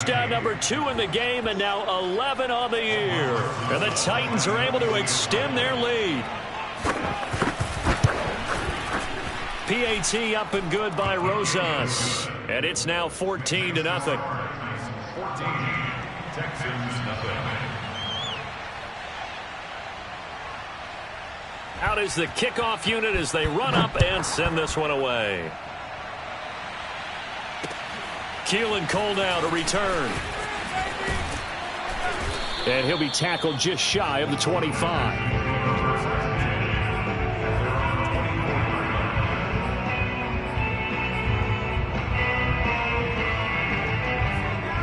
Down number 2 in the game, and now 11 on the year. And the Titans are able to extend their lead. PAT up and good by Rosas. And it's now 14-0. 14, Texans, nothing. Out is the kickoff unit as they run up and send this one away. Keelan Cole now to return. And he'll be tackled just shy of the 25.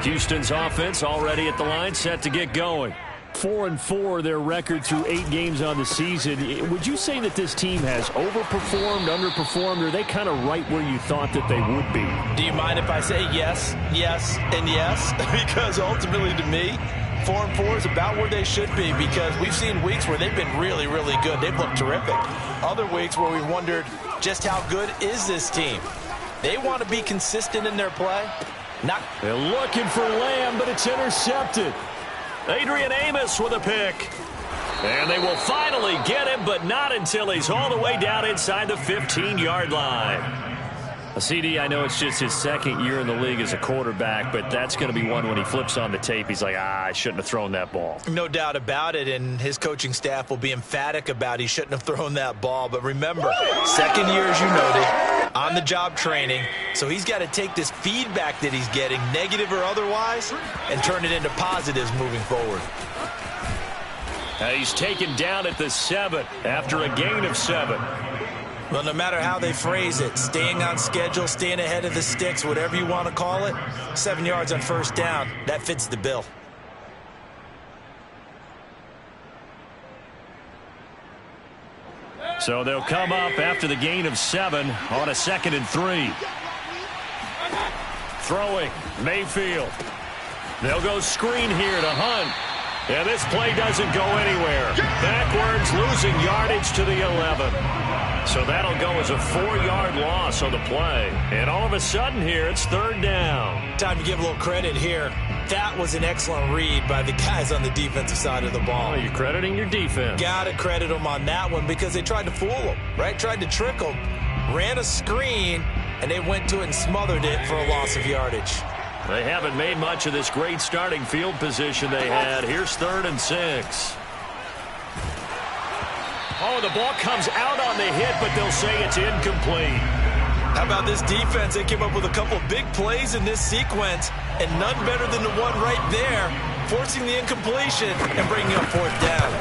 Houston's offense already at the line, set to get going. 4-4 their record through 8 games on the season. Would you say that this team has overperformed, underperformed, or are they kind of right where you thought that they would be? Do you mind if I say yes, yes, and yes? Because ultimately to me, 4-4 is about where they should be, because we've seen weeks where they've been really, really good. They've looked terrific. Other weeks where we wondered just how good is this team. They want to be consistent in their play. They're looking for Lamb, but it's intercepted. Adrian Amos with a pick. And they will finally get him, but not until he's all the way down inside the 15-yard line. CD, I know it's just his second year in the league as a quarterback, but that's going to be one when he flips on the tape. He's like, I shouldn't have thrown that ball. No doubt about it, and his coaching staff will be emphatic about he shouldn't have thrown that ball. But remember, second year, as you noted, on-the-job training, so he's got to take this feedback that he's getting, negative or otherwise, and turn it into positives moving forward. He's taken down at the 7 after a gain of 7. Well, no matter how they phrase it, staying on schedule, staying ahead of the sticks, whatever you want to call it, 7 yards on first down, that fits the bill. So they'll come up after the gain of 7 on a 2nd and 3. Throwing, Mayfield. They'll go screen here to Hunt. And this play doesn't go anywhere. Backwards, losing yardage to the 11. So that'll go as a 4-yard loss on the play. And all of a sudden here, it's 3rd down. Time to give a little credit here. That was an excellent read by the guys on the defensive side of the ball. Oh, you're crediting your defense. Got to credit them on that one because they tried to fool them, right? Tried to trick them. Ran a screen, and they went to it and smothered it for a loss of yardage. They haven't made much of this great starting field position they had. Here's 3rd and 6. Oh, the ball comes out on the hit, but they'll say it's incomplete. How about this defense? They came up with a couple big plays in this sequence, and none better than the one right there, forcing the incompletion and bringing up 4th down.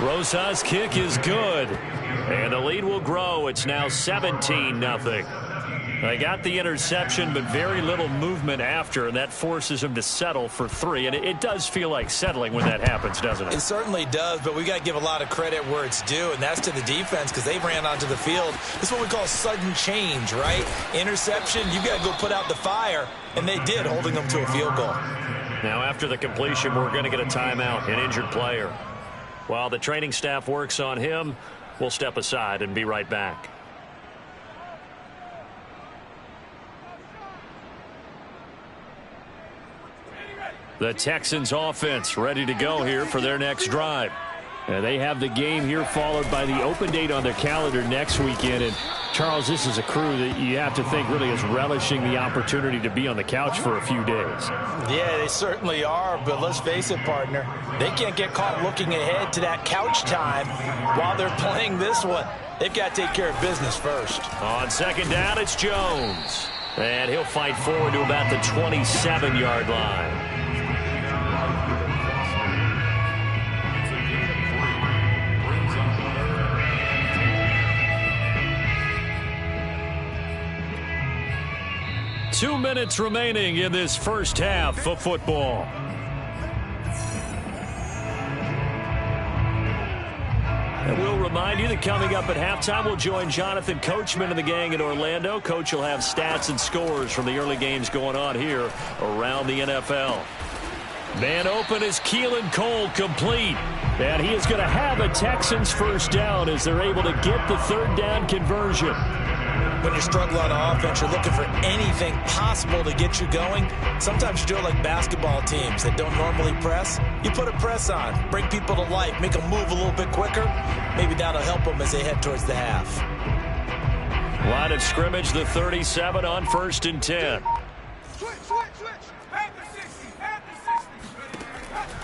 Rosas' kick is good, and the lead will grow. It's now 17-0. They got the interception, but very little movement after, and that forces them to settle for 3. And it does feel like settling when that happens, doesn't it? It certainly does, but we got to give a lot of credit where it's due, and that's to the defense because they ran onto the field. This is what we call sudden change, right? Interception, you got to go put out the fire, and they did, holding them to a field goal. Now, after the completion, we're going to get a timeout, an injured player. While the training staff works on him, we'll step aside and be right back. The Texans offense ready to go here for their next drive. And they have the game here followed by the open date on their calendar next weekend. And Charles, this is a crew that you have to think really is relishing the opportunity to be on the couch for a few days. Yeah, they certainly are, but let's face it, partner. They can't get caught looking ahead to that couch time while they're playing this one. They've got to take care of business first. On 2nd down, it's Jones. And he'll fight forward to about the 27-yard line. Two minutes remaining in this first half of football. And we'll remind you that coming up at halftime, we'll join Jonathan Coachman and the gang in Orlando. Coach will have stats and scores from the early games going on here around the NFL. Man open is Keelan Cole, complete. And he is going to have a Texans first down as they're able to get the 3rd down conversion. when you're struggling on offense, you're looking for anything possible to get you going. Sometimes you do it like basketball teams that don't normally press. You put a press on, bring people to life, make them move a little bit quicker. Maybe that'll help them as they head towards the half. Line of scrimmage, the 37 on 1st and 10.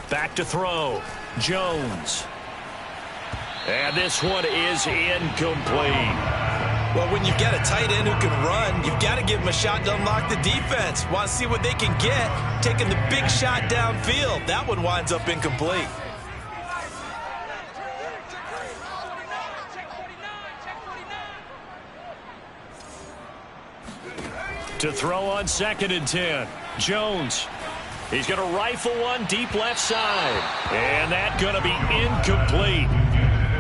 Back to throw. Jones. And this one is incomplete. Well, when you've got a tight end who can run, you've got to give him a shot to unlock the defense. Want to see what they can get, taking the big shot downfield. That one winds up incomplete. To throw on 2nd and 10. Jones. He's going to rifle one deep left side. And that's going to be incomplete.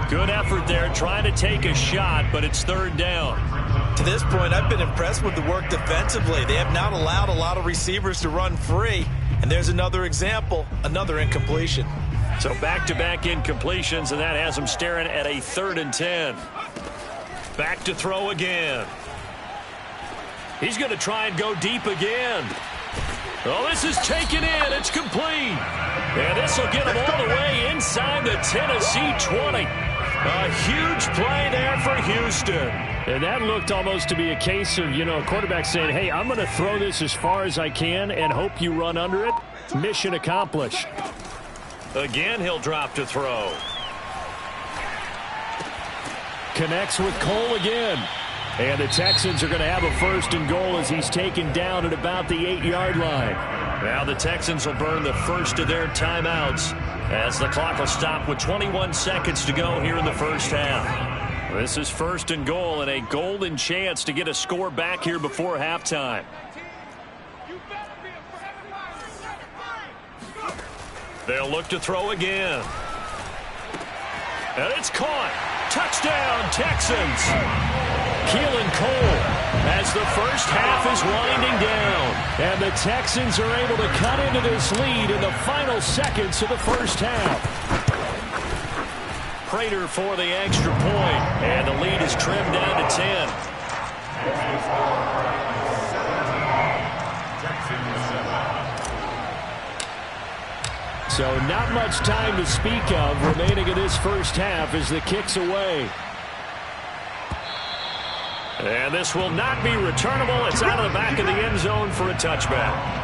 Good effort there trying to take a shot, but it's 3rd down. To this point, I've been impressed with the work defensively. They have not allowed a lot of receivers to run free. And there's another example, another incompletion. So back-to-back incompletions, and that has them staring at a 3rd and 10. Back to throw again. He's going to try and go deep again. Oh, this is taken in. It's complete. And this will get him all the way inside the Tennessee 20. A huge play there for Houston. And that looked almost to be a case of, a quarterback saying, hey, I'm going to throw this as far as I can and hope you run under it. Mission accomplished. Again, he'll drop to throw. Connects with Cole again. And the Texans are going to have a 1st and goal as he's taken down at about the 8-yard line. Now the Texans will burn the first of their timeouts as the clock will stop with 21 seconds to go here in the first half. This is 1st and goal and a golden chance to get a score back here before halftime. They'll look to throw again. And it's caught. Touchdown, Texans. Keelan Cole as the first half is winding down. And the Texans are able to cut into this lead in the final seconds of the first half. Prater for the extra point. And the lead is trimmed down to 10. So not much time to speak of remaining in this first half as the kick's away. And this will not be returnable. It's out of the back of the end zone for a touchback.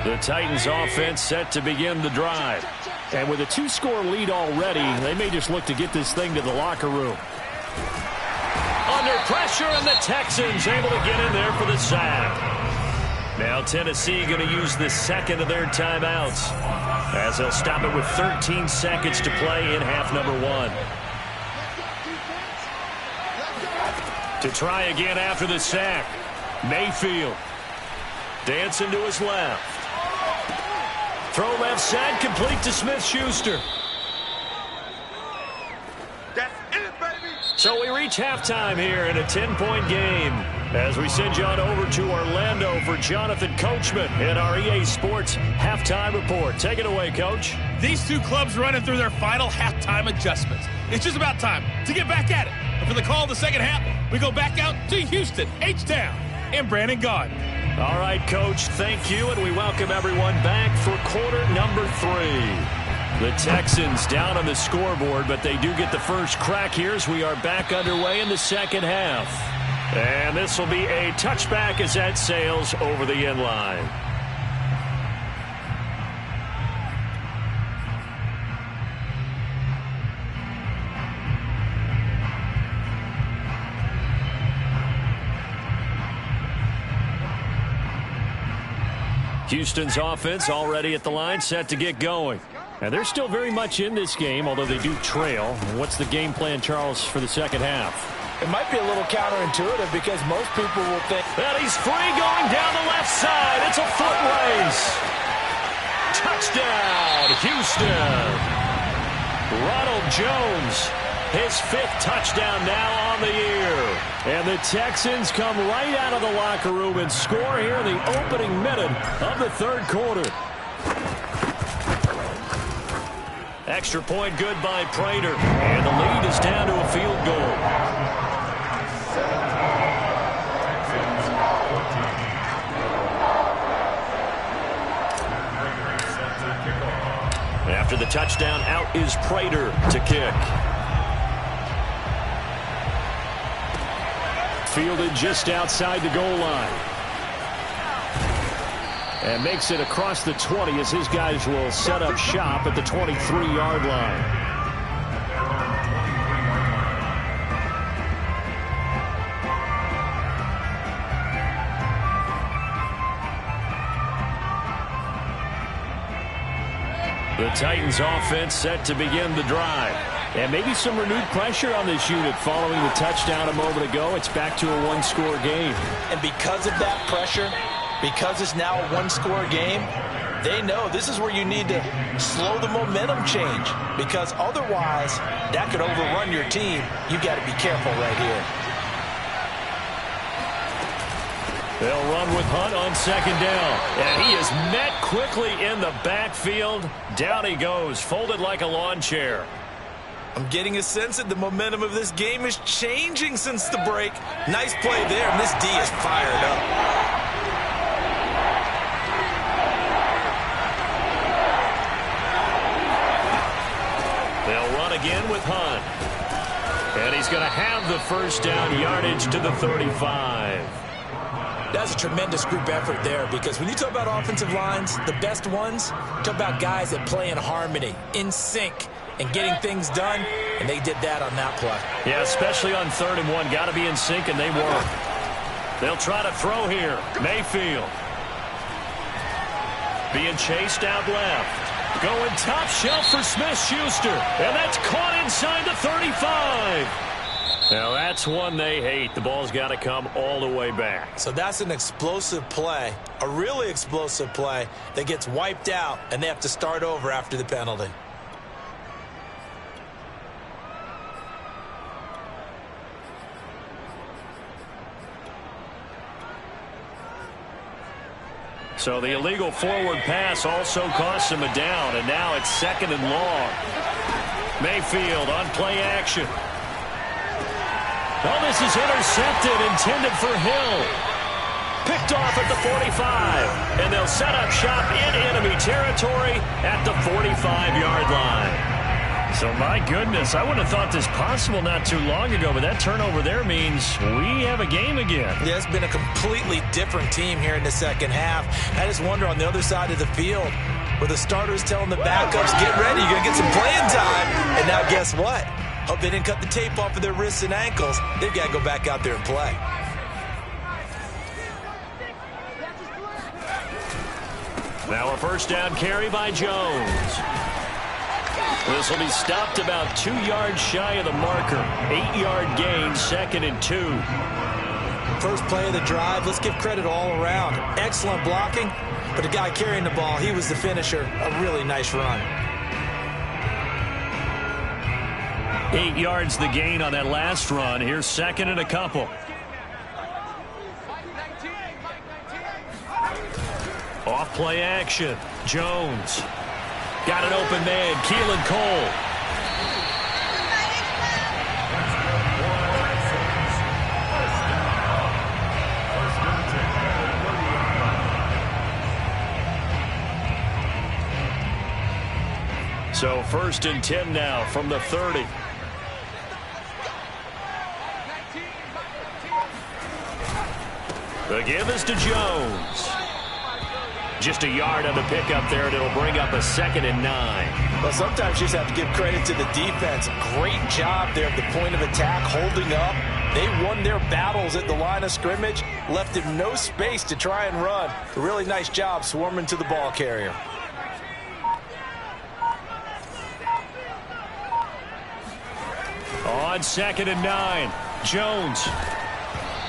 The Titans offense set to begin the drive. And with a 2-score lead already, they may just look to get this thing to the locker room. Under pressure, and the Texans able to get in there for the sack. Now Tennessee going to use the 2nd of their timeouts as they'll stop it with 13 seconds to play in half number 1. To try again after the sack. Mayfield dancing to his left. Throw left side, complete to Smith-Schuster. That's it, baby. So we reach halftime here in a 10-point game as we send you on over to Orlando for Jonathan Coachman in our EA Sports Halftime Report. Take it away, Coach. These two clubs running through their final halftime adjustments. It's just about time to get back at it. And for the call of the second half, we go back out to Houston, H-Town, and Brandon Gaws. All right, Coach, thank you, and we welcome everyone back for quarter number 3. The Texans down on the scoreboard, but they do get the first crack here as we are back underway in the second half. And this will be a touchback as that sails over the end line. Houston's offense already at the line, set to get going. And they're still very much in this game, although they do trail. What's the game plan, Charles, for the second half? It might be a little counterintuitive because most people will think And he's free going down the left side. It's a foot race. Touchdown, Houston. Ronald Jones, his 5th touchdown now on the year. And the Texans come right out of the locker room and score here in the opening minute of the 3rd quarter. Extra point good by Prater. And the lead is down to a field goal. After the touchdown, out is Prater to kick. Fielded just outside the goal line. And makes it across the 20 as his guys will set up shop at the 23-yard line. The Titans offense set to begin the drive. And maybe some renewed pressure on this unit following the touchdown a moment ago. It's back to a one-score game. And because of that pressure, because it's now a one-score game, they know this is where you need to slow the momentum change. Because otherwise, that could overrun your team. You've got to be careful right here. They'll run with Hunt on 2nd down. And he is met quickly in the backfield. Down he goes, folded like a lawn chair. I'm getting a sense that the momentum of this game is changing since the break. Nice play there, and this D is fired up. They'll run again with Hunt. And he's going to have the 1st down, yardage to the 35. That's a tremendous group effort there, because when you talk about offensive lines, the best ones, talk about guys that play in harmony, in sync, and getting things done, and they did that on that play. Yeah, especially on 3rd and 1. Got to be in sync, and they were. They'll try to throw here. Mayfield. Being chased out left. Going top shelf for Smith-Schuster. And that's caught inside the 35. Now, that's one they hate. The ball's got to come all the way back. So that's an explosive play, a really explosive play that gets wiped out, and they have to start over after the penalty. So the illegal forward pass also costs him a down, and now it's 2nd and long. Mayfield on play action. Oh, this is intercepted, intended for Hill. Picked off at the 45, and they'll set up shop in enemy territory at the 45-yard line. So, my goodness, I wouldn't have thought this possible not too long ago, but that turnover there means we have a game again. Yeah, it's been a completely different team here in the 2nd half. I just wonder on the other side of the field, where the starters telling the backups, get ready, you're going to get some playing time. And now guess what? Hope they didn't cut the tape off of their wrists and ankles. They've got to go back out there and play. Now a 1st down carry by Jones. This will be stopped about 2 yards shy of the marker. 8-yard gain, 2nd and 2. First play of the drive, let's give credit all around. Excellent blocking, but the guy carrying the ball, he was the finisher. A really nice run. 8 yards the gain on that last run. Here's 2nd and a couple. Off play action. Jones. Got an open man. Keelan Cole. So 1st and 10 now from the 30. The give is to Jones. Just a yard on the pickup there, and it'll bring up a 2nd and 9. Well, sometimes you just have to give credit to the defense. Great job there at the point of attack, holding up. They won their battles at the line of scrimmage, left him no space to try and run. A really nice job swarming to the ball carrier. On 2nd and 9, Jones.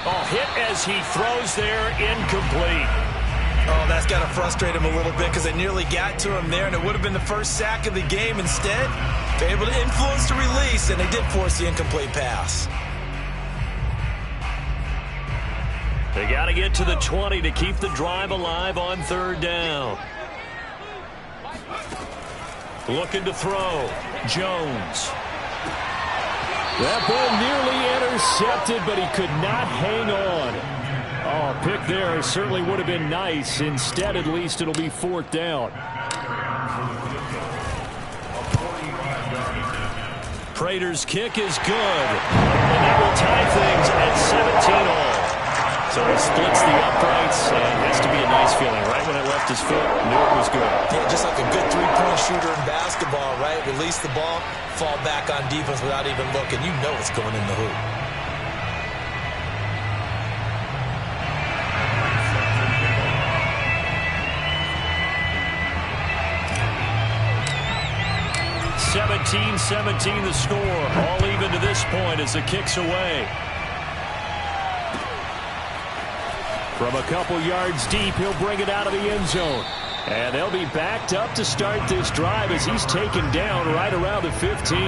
Oh, hit as he throws there, incomplete. Oh, that's got to frustrate him a little bit because they nearly got to him there, and it would have been the first sack of the game. Instead, they're able to influence the release, and they did force the incomplete pass. They got to get to the 20 to keep the drive alive on 3rd down. Looking to throw. Jones. That ball nearly intercepted, but he could not hang on. Oh, pick there certainly would have been nice. Instead, at least it'll be 4th down. Prater's kick is good. And that will tie things at 17 all. So he splits the uprights, and it has to be a nice feeling. Right when it left his foot, knew it was good. Yeah, just like a good three-point shooter in basketball, right? Release the ball, fall back on defense without even looking. You know it's going in the hoop. (17-17) the score. All even to this point as the kick's away. From a couple yards deep, he'll bring it out of the end zone. And they'll be backed up to start this drive as he's taken down right around the 15.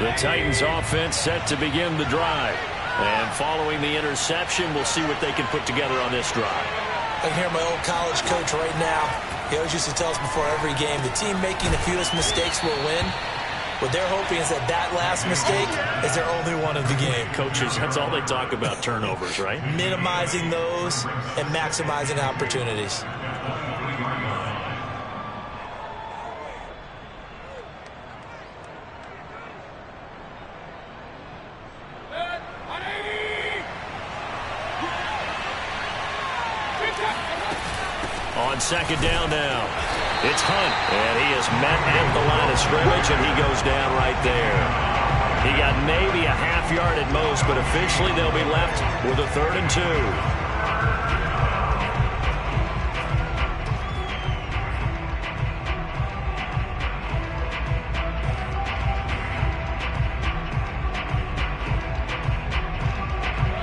The Titans offense set to begin the drive. And following the interception, we'll see what they can put together on this drive. I can hear my old college coach right now. He always used to tell us before every game, the team making the fewest mistakes will win. What they're hoping is that that last mistake is their only one of the game. Coaches, that's all they talk about, turnovers, right? Minimizing those and maximizing opportunities. On 2nd down now, it's Hunt, and he is met at the line of scrimmage, and he goes down right there. He got maybe a half yard at most, but officially they'll be left with a 3rd and 2.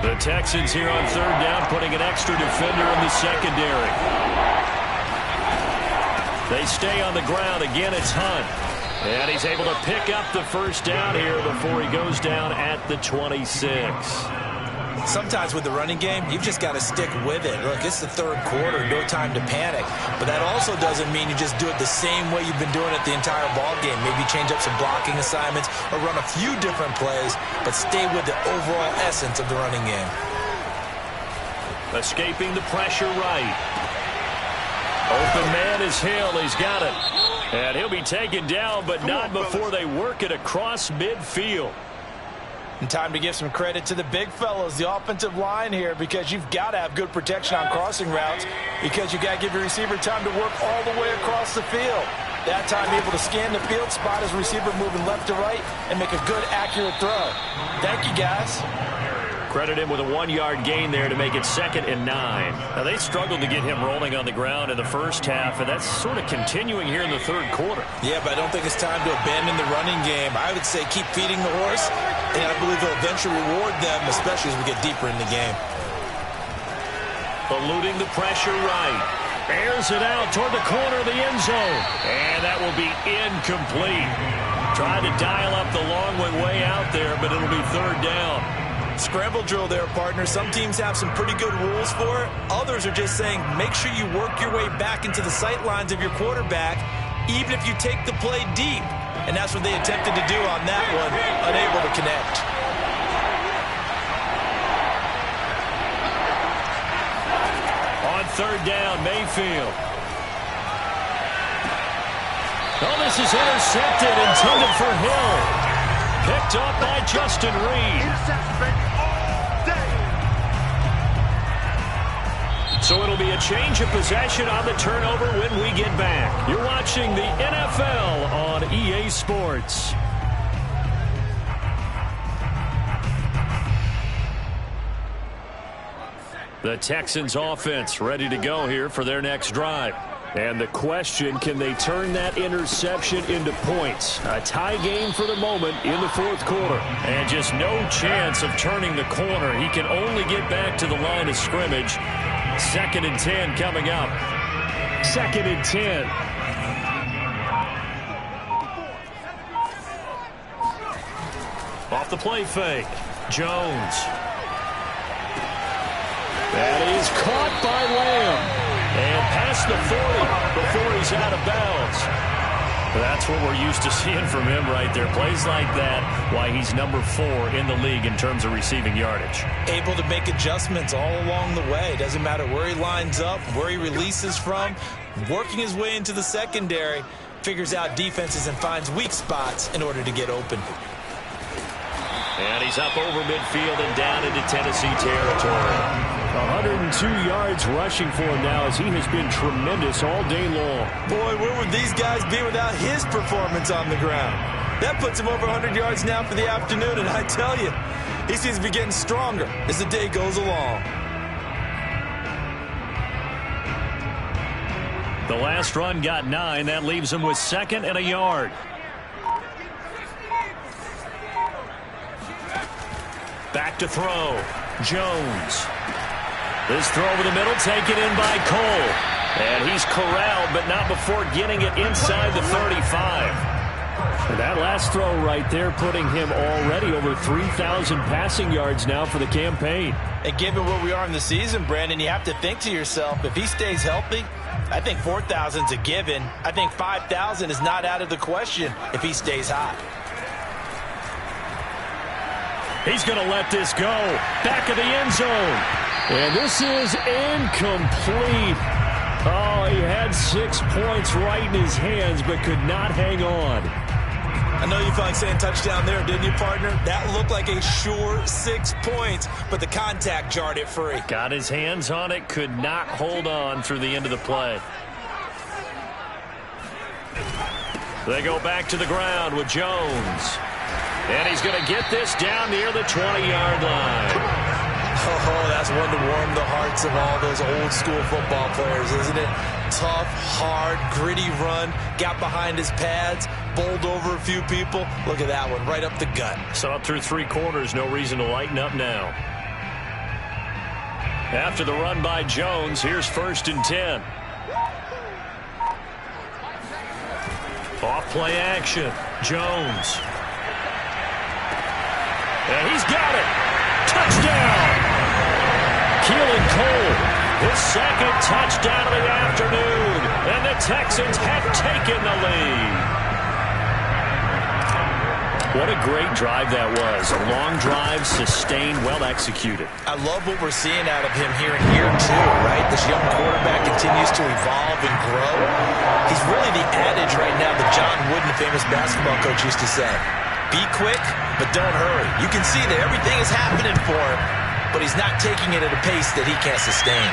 The Texans here on 3rd down, putting an extra defender in the secondary. They stay on the ground. Again, it's Hunt. And he's able to pick up the 1st down here before he goes down at the 26. Sometimes with the running game, you've just got to stick with it. Look, it's the 3rd quarter, no time to panic. But that also doesn't mean you just do it the same way you've been doing it the entire ball game. Maybe change up some blocking assignments or run a few different plays, but stay with the overall essence of the running game. Escaping the pressure right. Open man is Hill. He's got it. And he'll be taken down, but not before they work it across midfield. And time to give some credit to the big fellas, the offensive line here, because you've got to have good protection on crossing routes because you've got to give your receiver time to work all the way across the field. That time able to scan the field, spot his receiver moving left to right, and make a good, accurate throw. Thank you, guys. Credit him with a 1-yard gain there to make it 2nd and 9. Now, they struggled to get him rolling on the ground in the first half, and that's sort of continuing here in the 3rd quarter. Yeah, but I don't think it's time to abandon the running game. I would say keep feeding the horse, and I believe they'll eventually reward them, especially as we get deeper in the game. Eluding the pressure right. Airs it out toward the corner of the end zone. And that will be incomplete. Tried to dial up the long way out there, but it'll be 3rd down. Scramble drill there, partner. Some teams have some pretty good rules for it. Others are just saying make sure you work your way back into the sight lines of your quarterback, even if you take the play deep. And that's what they attempted to do on that one, unable to connect. On 3rd down, Mayfield. Oh, this is intercepted, intended for Hill. Picked up by Justin Reed. So it'll be a change of possession on the turnover when we get back. You're watching the NFL on EA Sports. The Texans offense ready to go here for their next drive. And the question, can they turn that interception into points? A tie game for the moment in the fourth quarter. And just no chance of turning the corner. He can only get back to the line of scrimmage. 2nd and 10 coming up. 2nd and 10. Off the play fake. Jones. That is caught by Lamb. And past the 40 before he's out of bounds. That's what we're used to seeing from him right there. Plays like that, why he's number 4 in the league in terms of receiving yardage. Able to make adjustments all along the way. Doesn't matter where he lines up, where he releases from. Working his way into the secondary. Figures out defenses and finds weak spots in order to get open. And he's up over midfield and down into Tennessee territory. 102 yards rushing for him now as he has been tremendous all day long. Boy, where would these guys be without his performance on the ground? That puts him over 100 yards now for the afternoon, and I tell you, he seems to be getting stronger as the day goes along. The last run got 9. That leaves him with 2nd and a yard. Back to throw. Jones. This throw over the middle taken in by Cole. And he's corralled, but not before getting it inside the 35. And that last throw right there putting him already over 3,000 passing yards now for the campaign. And given where we are in the season, Brandon, you have to think to yourself, if he stays healthy, I think 4,000's a given. I think 5,000 is not out of the question if he stays hot. He's going to let this go. Back of the end zone. And this is incomplete. Oh, he had 6 points right in his hands, but could not hang on. I know you felt like saying touchdown there, didn't you, partner? That looked like a sure 6 points, but the contact jarred it free. Got his hands on it, could not hold on through the end of the play. They go back to the ground with Jones. And he's going to get this down near the 20-yard line. Oh, that's one to warm the hearts of all those old-school football players, isn't it? Tough, hard, gritty run, got behind his pads, bowled over a few people. Look at that one, right up the gut. So up through 3 quarters, no reason to lighten up now. After the run by Jones, here's 1st and 10. Off play action. Jones. And he's got it. Touchdown. Keelan Cole, his 2nd touchdown of the afternoon. And the Texans have taken the lead. What a great drive that was. A long drive, sustained, well executed. I love what we're seeing out of him here in year 2, right? This young quarterback continues to evolve and grow. He's really the adage right now that John Wooden, the famous basketball coach, used to say. Be quick, but don't hurry. You can see that everything is happening for him, but he's not taking it at a pace that he can't sustain.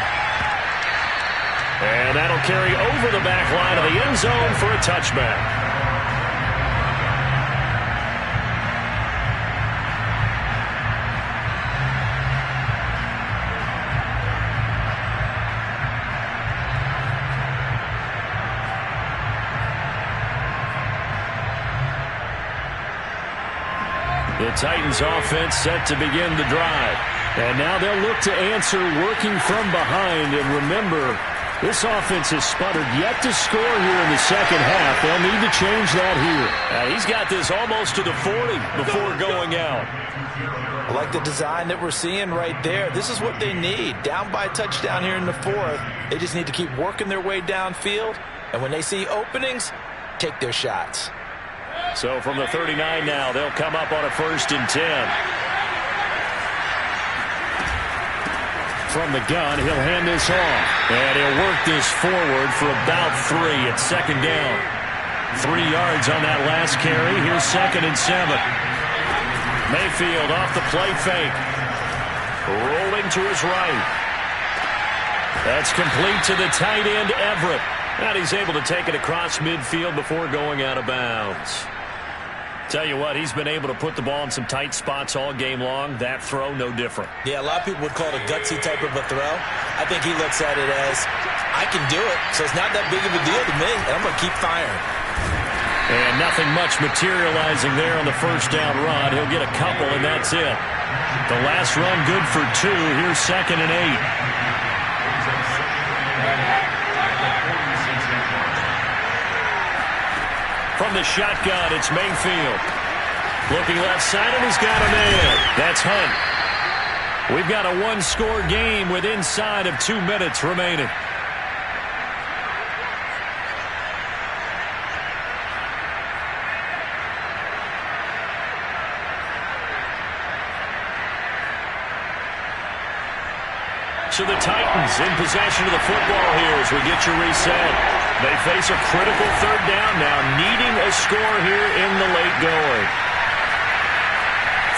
And that'll carry over the back line of the end zone for a touchback. The Titans offense set to begin the drive. And now they'll look to answer working from behind. And remember, this offense has sputtered yet to score here in the second half. They'll need to change that here. He's got this almost to the 40 before going out. I like the design that we're seeing right there. This is what they need. Down by a touchdown here in the 4th. They just need to keep working their way downfield. And when they see openings, take their shots. So from the 39 now, they'll come up on a 1st and 10. From the gun, he'll hand this off. And he'll work this forward for about 3 at 2nd down. 3 yards on that last carry. Here's 2nd and 7. Mayfield off the play fake. Rolling to his right. That's complete to the tight end, Everett. And he's able to take it across midfield before going out of bounds. Tell you what, he's been able to put the ball in some tight spots all game long. That throw, no different. Yeah, a lot of people would call it a gutsy type of a throw. I think he looks at it as, I can do it, so it's not that big of a deal to me, and I'm going to keep firing. And nothing much materializing there on the first down run. He'll get a couple, and that's it. The last run good for 2. Here's 2nd and 8. From the shotgun, it's Mayfield. Looking left side, and he's got a man. That's Hunt. We've got a one-score game with inside of 2 minutes remaining. So the Titans in possession of the football here as we get you reset. They face a critical 3rd down now, needing a score here in the late going.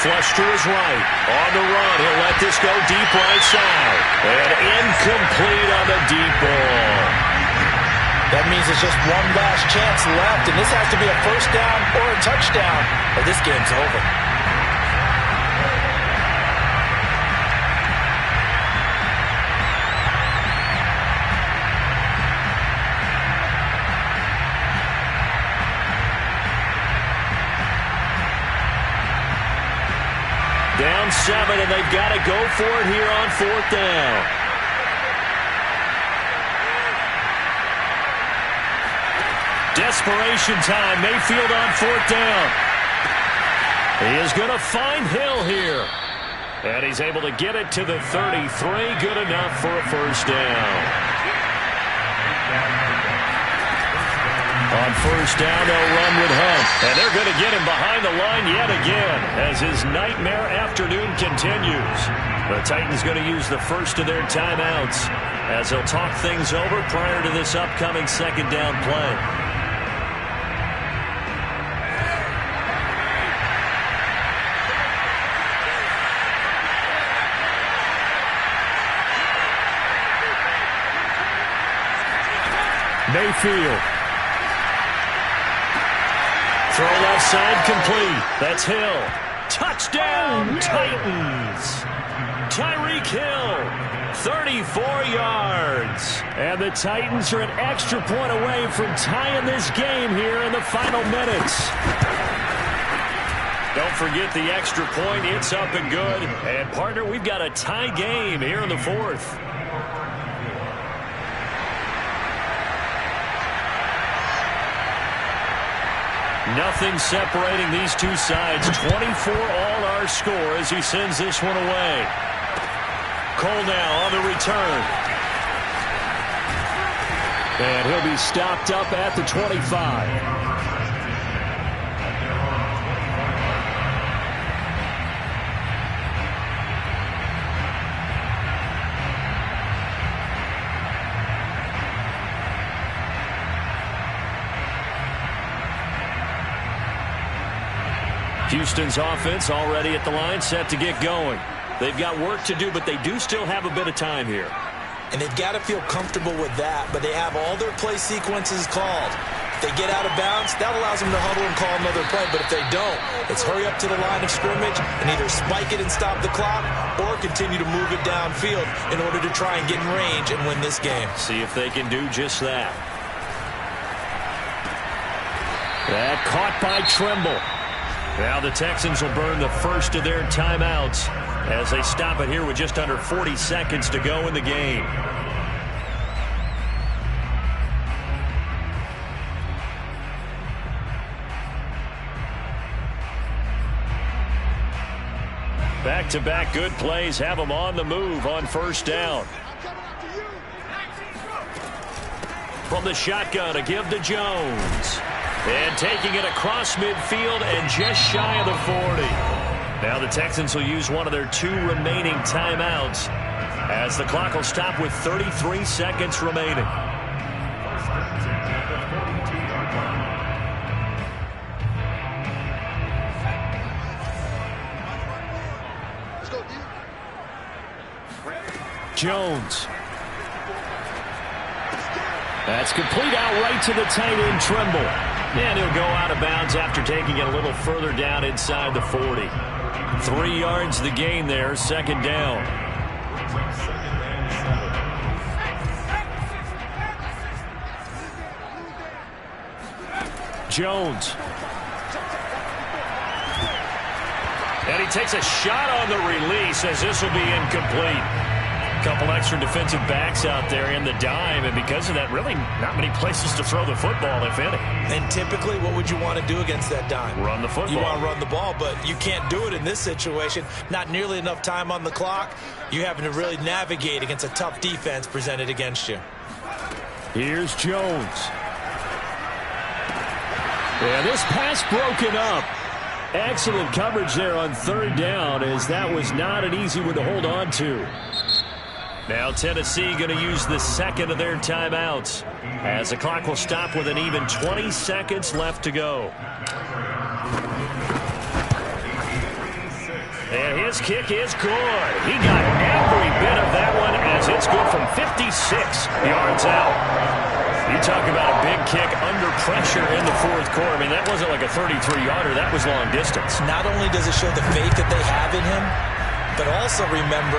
Flush to his right. On the run, he'll let this go deep right side. And incomplete on the deep ball. That means it's just one last chance left, and this has to be a first down or a touchdown, or this game's over. Down 7, and they've got to go for it here on 4th down. Desperation time. Mayfield on 4th down. He is going to find Hill here. And he's able to get it to the 33. Good enough for a first down. On first down, they'll run with Hunt. And they're going to get him behind the line yet again as his nightmare afternoon continues. The Titans going to use the first of their timeouts as they'll talk things over prior to this upcoming 2nd down play. Mayfield. Throw left side complete. That's Hill. Touchdown, Titans. Tyreek Hill, 34 yards. And the Titans are an extra point away from tying this game here in the final minutes. Don't forget the extra point. It's up and good. And, partner, we've got a tie game here in the 4th. Nothing separating these two sides. 24 all our score as he sends this one away. Cole now on the return. And he'll be stopped up at the 25. Houston's offense already at the line, set to get going. They've got work to do, but they do still have a bit of time here. And they've got to feel comfortable with that, but they have all their play sequences called. If they get out of bounds, that allows them to huddle and call another play, but if they don't, it's hurry up to the line of scrimmage and either spike it and stop the clock or continue to move it downfield in order to try and get in range and win this game. See if they can do just that. That caught by Trimble. Now the Texans will burn the first of their timeouts as they stop it here with just under 40 seconds to go in the game. Back-to-back good plays have them on the move on first down. From the shotgun, a give to Jones. And taking it across midfield and just shy of the 40. Now the Texans will use one of their 2 remaining timeouts as the clock will stop with 33 seconds remaining. Jones. That's complete out right to the tight end, Trimble. And he'll go out of bounds after taking it a little further down inside the 40. 3 yards the gain there, second down. Jones. And he takes a shot on the release as this will be incomplete. A couple extra defensive backs out there in the dime, and because of that, really not many places to throw the football, if any. And typically, what would you want to do against that dime? Run the football. You want to run the ball, but you can't do it in this situation. Not nearly enough time on the clock. You having to really navigate against a tough defense presented against you. Here's Jones. Yeah, this pass broken up. Excellent coverage there on third down, as that was not an easy one to hold on to. Now Tennessee going to use the second of their timeouts, as the clock will stop with an even 20 seconds left to go. And his kick is good. He got every bit of that one, as it's good from 56 yards out. You talk about a big kick under pressure in the fourth quarter. I mean, that wasn't like a 33-yarder. That was long distance. Not only does it show the faith that they have in him, but also remember,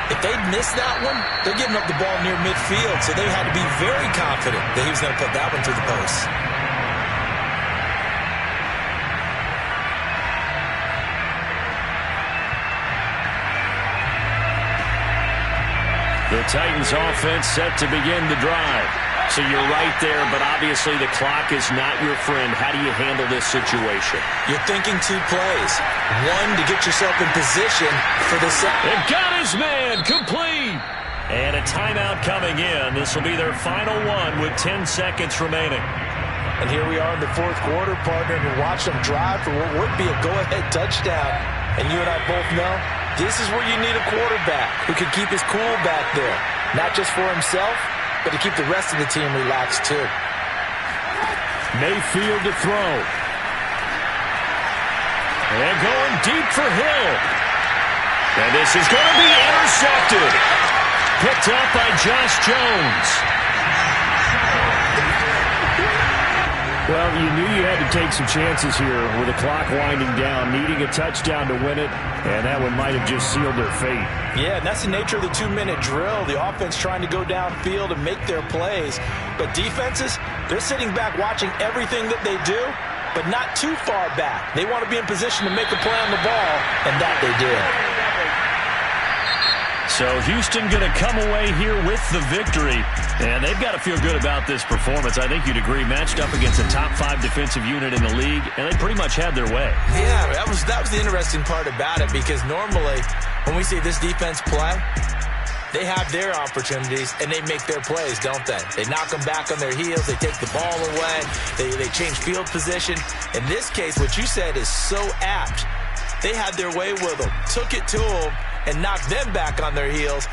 if they'd missed that one, they're giving up the ball near midfield, so they had to be very confident that he was going to put that one through the post. The Titans offense set to begin the drive. So you're right there, but obviously the clock is not your friend. How do you handle this situation? You're thinking 2 plays. One, to get yourself in position for the second. It got his man, complete. And a timeout coming in. This will be their final one with 10 seconds remaining. And here we are in the fourth quarter, partner, and watch them drive for what would be a go-ahead touchdown. And you and I both know this is where you need a quarterback who can keep his cool back there. Not just for himself, but to keep the rest of the team relaxed, too. Mayfield to throw. And going deep for Hill. And this is going to be intercepted. Picked up by Josh Jones. Well, you knew you had to take some chances here with the clock winding down, needing a touchdown to win it, and that one might have just sealed their fate. Yeah, and that's the nature of the 2-minute drill. The offense trying to go downfield and make their plays. But defenses, they're sitting back watching everything that they do, but not too far back. They want to be in position to make a play on the ball, and that they did. So Houston going to come away here with the victory, and they've got to feel good about this performance. I think you'd agree, matched up against a top 5 defensive unit in the league, and they pretty much had their way. Yeah, that was the interesting part about it, because normally when we see this defense play, they have their opportunities and they make their plays, don't they? They knock them back on their heels, they take the ball away, they change field position. In this case, what you said is so apt. They had their way with them, took it to them, and knocked them back on their heels.